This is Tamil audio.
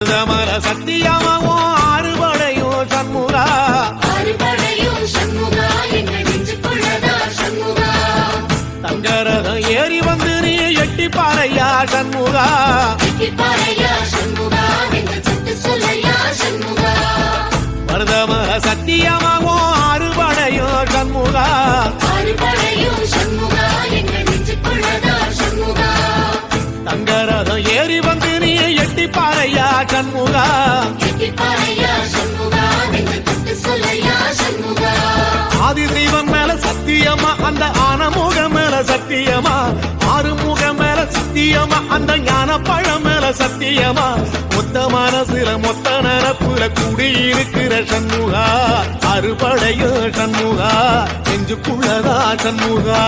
மருதமர சத்தியமாவும் ஆறுபடையும் சண்முகா தங்கரதம் ஏறி வந்து நீ எட்டி பாறையா சண்முகா மருதமர சத்தியமாவும் ஆறுபடையும் சண்முகா தங்கரதம் ஏறி வந்து நீ எட்டி பாறையா சண்முகா ஆதிதெய்வம் மேல சத்தியமா அந்த ஆனமுகம் மேல சத்தியமா ஆறுமுகம் மேல சத்தியமா அந்த ஞான பழம் மேல சத்தியமா மொத்த மனசுல மொத்த நரப்புல குடியிருக்கிற சண்முகா அறுபடையோ சண்முகா நெஞ்சுக்குள்ளதா சண்முகா